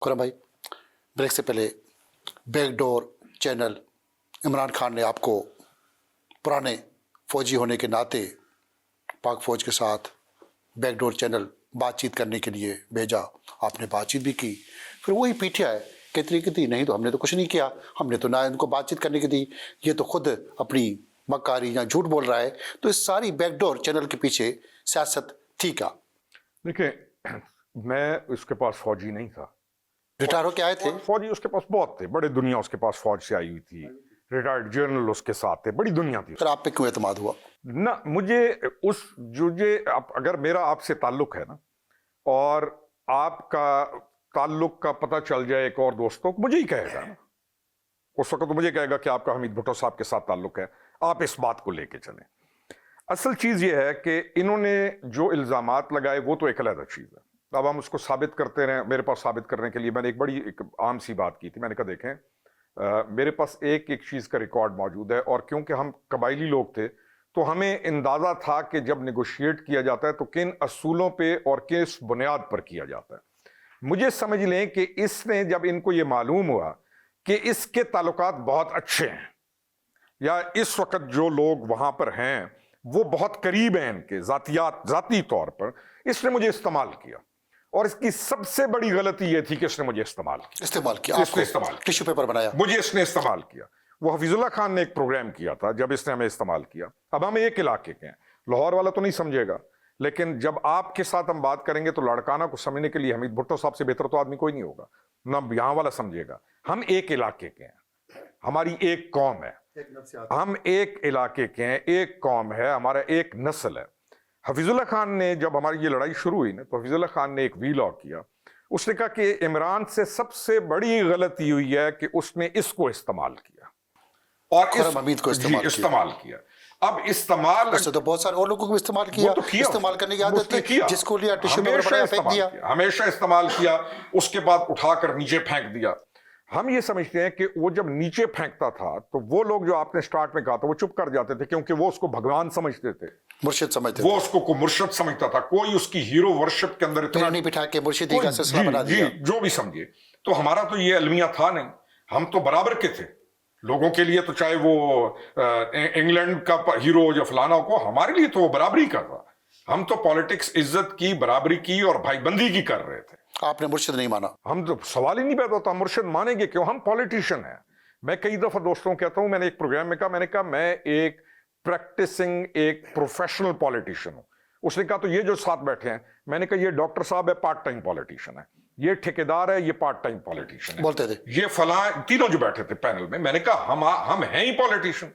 खुरम भाई, ब्रेक से पहले बैकडोर चैनल, इमरान खान ने आपको पुराने फौजी होने के नाते पाक फौज के साथ बैकडोर चैनल बातचीत करने के लिए भेजा। आपने बातचीत भी की, फिर वही पीटीआई कहती थी नहीं तो हमने तो कुछ नहीं किया, हमने तो ना इनको बातचीत करने की दी, ये तो खुद अपनी मक्कारी या झूठ बोल रहा है। तो इस सारी बैकडोर चैनल के पीछे सियासत थी क्या? देखिए, मैं उसके पास फौजी नहीं था, रिटायर होके आए थे। फौजी उसके पास बहुत थे, बड़ी दुनिया उसके पास फौज से आई हुई थी, रिटायर्ड जनरल उसके साथ थे, बड़ी दुनिया थी। फिर आप पे क्यों एतमाद हुआ? ना मुझे उस अगर मेरा आपसे ताल्लुक है ना, और आपका ताल्लुक का पता चल जाए एक और दोस्तों को, मुझे ही कहेगा ना, उस वक्त तो मुझे कहेगा कि आपका हमीद भुट्टो साहब के साथ ताल्लुक है, आप इस बात को लेके चलें। असल चीज ये है कि इन्होंने जो इल्जामात लगाए वो तो एक अलग चीज है। अब हम उसको साबित करते रहे, मेरे पास साबित करने के लिए मैंने एक आम सी बात की थी। मैंने कहा देखें, मेरे पास एक चीज का रिकॉर्ड मौजूद है, और क्योंकि हम कबायली लोग थे तो हमें अंदाजा था कि जब नेगोशिएट किया जाता है तो किन असूलों पे और किस बुनियाद पर किया जाता है। मुझे समझ लें कि इसने, जब इनको ये मालूम हुआ कि इसके ताल्लुकात बहुत अच्छे हैं, या इस वक्त जो लोग वहां पर हैं वो बहुत करीब हैं इनके जाती तौर पर, इसने मुझे इस्तेमाल किया। और इसकी सबसे बड़ी गलती ये थी कि इसने मुझे इस्तेमाल किया, टिश्यू पेपर बनाया, मुझे इसने इस्तेमाल किया। वो हफीजुल्लाह खान ने एक प्रोग्राम किया था, जब इसने हमें इस्तेमाल किया। अब हम एक इलाके के हैं, लाहौर वाला तो नहीं समझेगा, लेकिन जब आपके साथ हम बात करेंगे तो लड़काना को समझने के लिए हमीद भुट्टो साहब से बेहतर तो आदमी कोई नहीं होगा, ना यहाँ वाला समझेगा। हम एक इलाके के हैं, हमारी एक कौम है, हम एक इलाके के हैं, एक कौम है, हमारा एक नस्ल है। हफीजुल्लाह खान ने, जब हमारी ये लड़ाई शुरू हुई ना, तो हफीजुल्लाह खान ने एक वीलॉग किया। उसने कहा कि इमरान से सबसे बड़ी गलती हुई है कि उसने इसको इस्तेमाल किया और हमीद को इस्तेमाल किया। अब इस्तेमाल तो बहुत सारे और लोगों को इस्तेमाल किया, इस्तेमाल करने की आदत थी, जिसको लिया टिश्यू पेपर बनाया, फेंक दिया, हमेशा इस्तेमाल किया, उसके बाद उठाकर नीचे फेंक दिया। हम ये समझते हैं कि वो जब नीचे फेंकता था तो वो लोग जो आपने स्टार्ट में कहा था वो चुप कर जाते थे, क्योंकि वो उसको भगवान समझते थे, मुर्शिद समझते वो उसको को मुर्शिद समझता था। कोई उसकी हीरो वर्शिप के अंदर इतना नहीं बिठा के मुर्शिदी का सिलसिला बना दिया। जो भी समझिए, तो हमारा तो ये अलमिया था नहीं, हम तो बराबर के थे लोगों के लिए, तो चाहे वो इंग्लैंड का हीरो या फलाना को, हमारे लिए तो वो बराबरी कर रहा। हम तो पॉलिटिक्स इज्जत की, बराबरी की और भाईबंदी की कर रहे थे। आपने मुर्शिद नहीं माना? हम तो सवाल ही नहीं पैदा होता, मुर्शिद मानेंगे क्यों, हम पॉलिटिशियन हैं। मैं कई दफा दोस्तों को कहता हूं, मैंने एक प्रोग्राम में कहा, मैं एक प्रैक्टिसिंग, एक प्रोफेशनल पॉलिटिशियन हूं। उसने कहा तो ये जो साथ बैठे हैं, मैंने कहा ये डॉक्टर साहब है, पार्ट टाइम पॉलिटिशियन है, ये ठेकेदार है, ये पार्ट टाइम पॉलिटिशियन है, बोलते थे ये फला, तीनों जो बैठे थे पैनल में। मैंने कहा हम हैं ही पॉलिटिशियन,